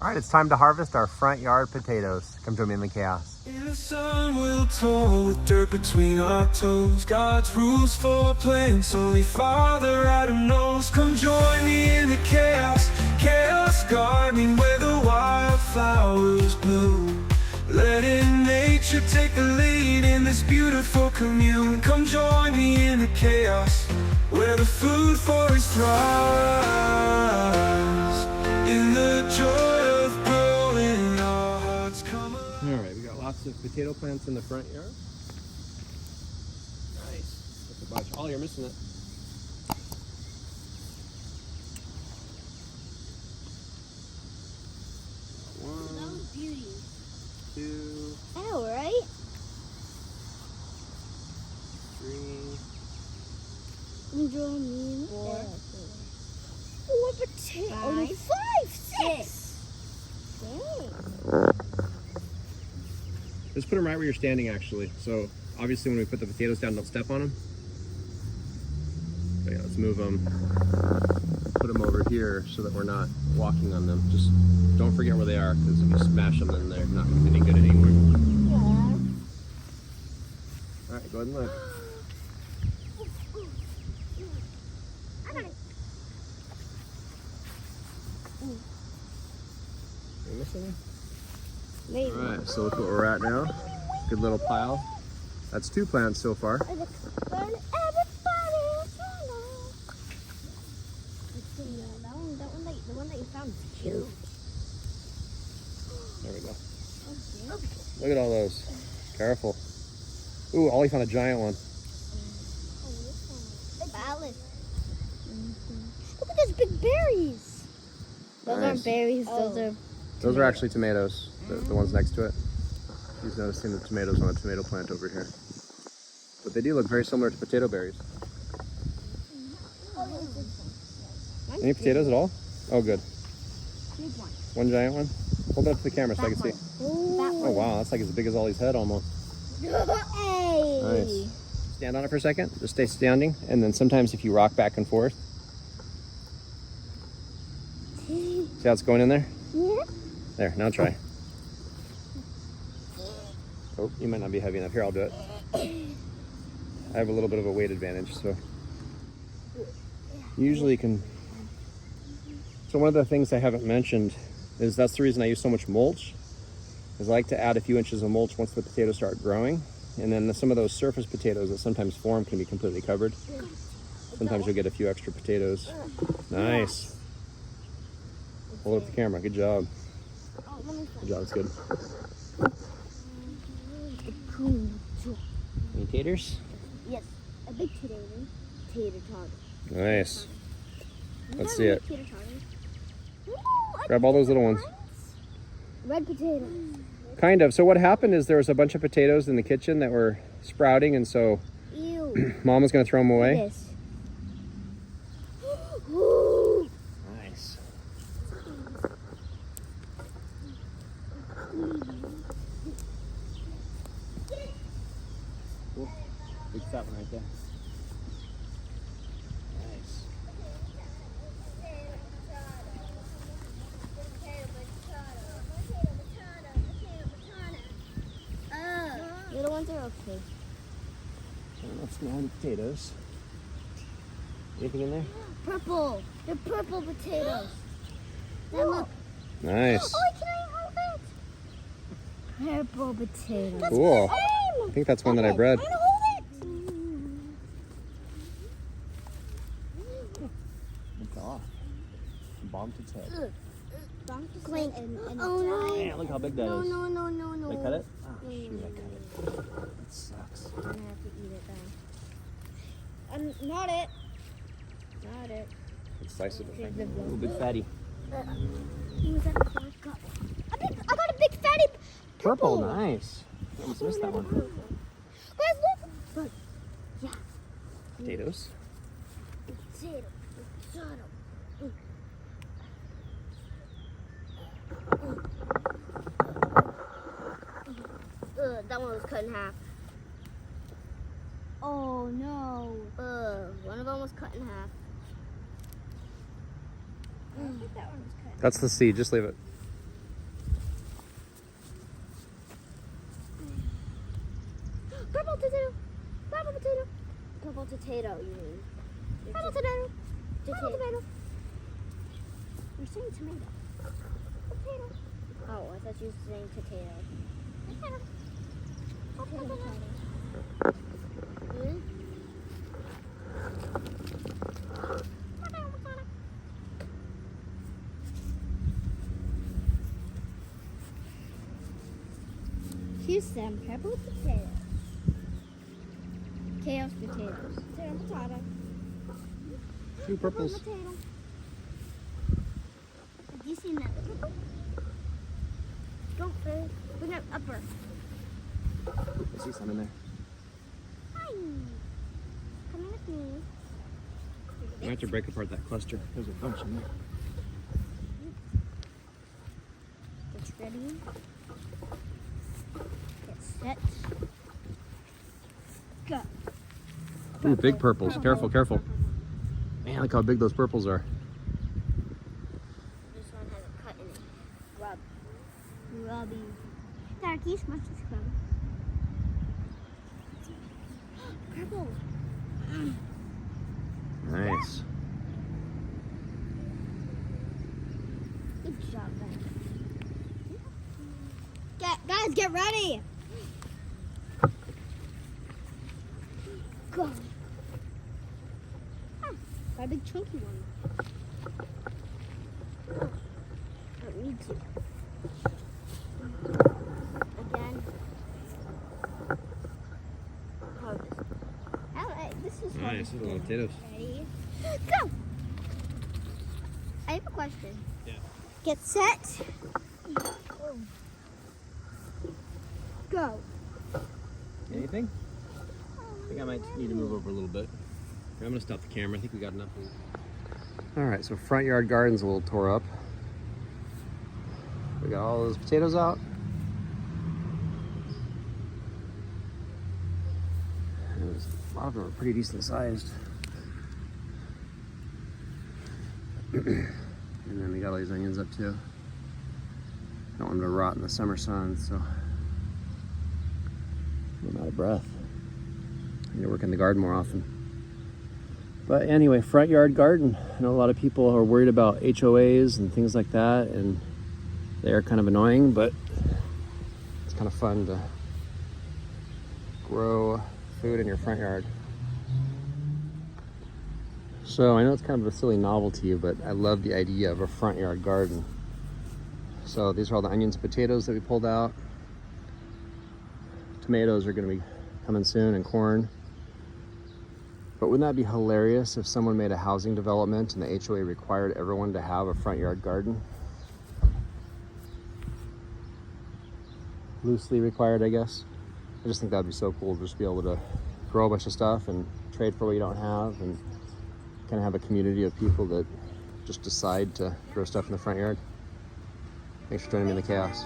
All right, it's time to harvest our front yard potatoes. Come join me in the chaos. In the sun we'll toil with dirt between our toes. God's rules for plants only Father Adam knows. Come join me in the chaos, chaos gardening where the wildflowers bloom. Letting nature take the lead in this beautiful commune. Come join me in the chaos where the food forest thrives. In the joy of growing, our hearts come alive. All right, we got lots of potato plants in the front yard. Nice. That's a bunch. Oh, you're missing it. That was beauty. 2, Oh, right? 3. Enjoy me. 4. 4 potatoes. Only 5, 6. Dang. Just put them right where you're standing, actually. So obviously when we put the potatoes down, don't step on them. But yeah, let's move them. Put them over here so that we're not walking on them. Just don't forget where they are, because if you smash them, then they're not any good anymore. Yeah. All right, go ahead and look. I got it. Are you missing them? Maybe. All right, so look what we're at now. Good little pile. That's 2 plants so far. The one that you found is cute. There we go. Look at all those. Careful. Ooh, Ollie found a giant one. Ballad. Look at those big berries. Those Nice. aren't berries. Those are actually tomatoes, the ones next to it. He's noticing the tomatoes on a tomato plant over here. But they do look very similar to potato berries. Any potatoes at all? Oh, good. Big one. One giant one? Hold it up to the camera so I can see. Oh, Oh, wow, that's like as big as Ollie's head almost. Hey. Nice. Stand on it for a second. Just stay standing. And then sometimes if you rock back and forth. See how it's going in there? Yeah. There, now try. Oh, you might not be heavy enough. Here, I'll do it. I have a little bit of a weight advantage, so. Usually you can. So one of the things I haven't mentioned is that's the reason I use so much mulch, is I like to add a few inches of mulch once the potatoes start growing. And then some of those surface potatoes that sometimes form can be completely covered. Sometimes you'll get a few extra potatoes. Nice. Hold up the camera. Good job. Good job. It's good. Any taters? Yes, a big tater. Tater tot. Nice. Let's see it. Tater tot. Grab all those little ones. Red potatoes. Kind of. So what happened is there was a bunch of potatoes in the kitchen that were sprouting, and so Ew. Mom was going to throw them away. Yes. Nice. Cool. Big fat one right there. Nice. Little ones are okay. Let's smell the potatoes. Anything in there? Purple. They're purple potatoes. Then look. Nice. Oh, can I hold it? Purple potatoes. Cool. I think that's one that I bred. I'm gonna hold it. It's off. Bombed its head. Clink. Oh no. Man, look how big that No, is. no, no, no, no. Did I cut it? Oh, No, shoot, no, I no, cut it. That sucks. I'm gonna have to eat it then. Not it. Not it. Let's slice it. Here's the Ooh, big fatty. What was that? I got a big fatty Purple, nice. I almost missed that one. Guys, look. Look. Yeah. Potatoes. Potato. Potato. That one was cut in half. Oh no. One of them was cut in half. I think that one was cut. That's the seed. Just leave it. potato. Purple potato. Purple potato, you mean. Purple potato. Purple tomato. You're saying tomato. Potato. Oh, I thought you were saying potato. Potato. Potato. Hmm? Here's some purple potatoes. Chaos potatoes. Potato, potato. Two purples. Potato. Have you seen that purple? Don't first. Bring it upper. I see some in there. Hi. Come with me. I have to break apart that cluster. There's a bunch in there. Get ready. Get set. Go. Ooh, big purples. Careful, careful. Man, look how big those purples are. This one has a cut in it. Rub. Rubby. Darky, smush the scrub. Purple. Nice. Good job, guys. Guys, get ready. Go. Ah, got a big chunky one. Oh, don't need to. Again. Harvest. This is Nice, little potatoes. Ready? Go! I have a question. Yeah. Get set. Go. Anything? I think I might need to move over a little bit. I'm gonna stop the camera. I think we got enough. All right, so front yard garden's a little tore up. We got all those potatoes out. A lot of them are pretty decent sized. And then we got all these onions up too. Don't want them to rot in the summer sun, so I'm out of breath. I need to work in the garden more often. But anyway, front yard garden. I know a lot of people are worried about HOAs and things like that, and they're kind of annoying, but it's kind of fun to grow food in your front yard. So I know it's kind of a silly novelty, but I love the idea of a front yard garden. So these are all the onions and potatoes that we pulled out. Tomatoes are going to be coming soon, and corn. But wouldn't that be hilarious if someone made a housing development and the HOA required everyone to have a front yard garden? Loosely required, I guess. I just think that'd be so cool to just be able to grow a bunch of stuff and trade for what you don't have, and kind of have a community of people that just decide to grow stuff in the front yard. Thanks for joining me in the chaos.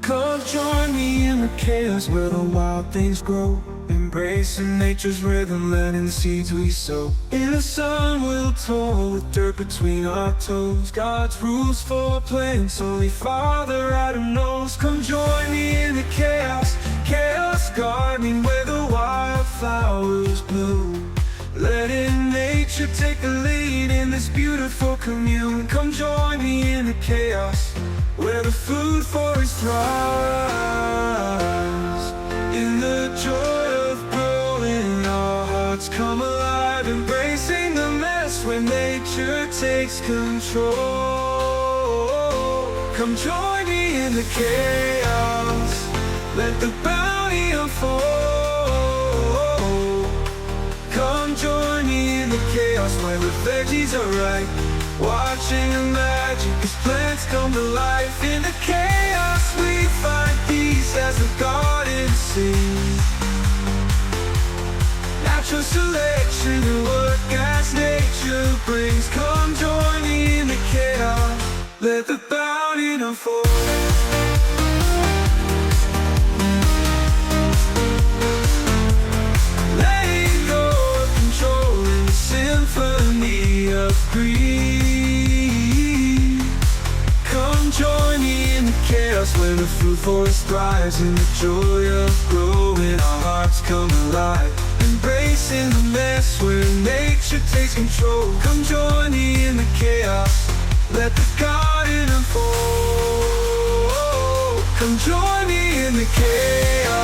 Come join me in the chaos where the wild things grow, embracing nature's rhythm, letting seeds we sow. In the sun we'll toil with dirt between our toes. God's rules for plants only Father Adam knows. Come join me in the chaos, chaos gardening where the wildflowers bloom. Letting nature take the lead in this beautiful commune. Come join me in the chaos where the food forest thrives. In the joy of growing, our hearts come alive, embracing the mess when nature takes control. Come join me in the chaos, let the bounty unfold. Come join me in the chaos where the veggies are ripe, watching the magic as plants come to life. In the chaos we find peace as the garden sings. Natural selection and work as nature brings. Come join me in the chaos, let the bounty unfold. Letting go of control in the symphony of greed. Come join me in the chaos when the fruit forest thrives in the joy of growing, our hearts come alive, embracing the mess where nature takes control. Come join me in the chaos, let the garden unfold. Come join me in the chaos.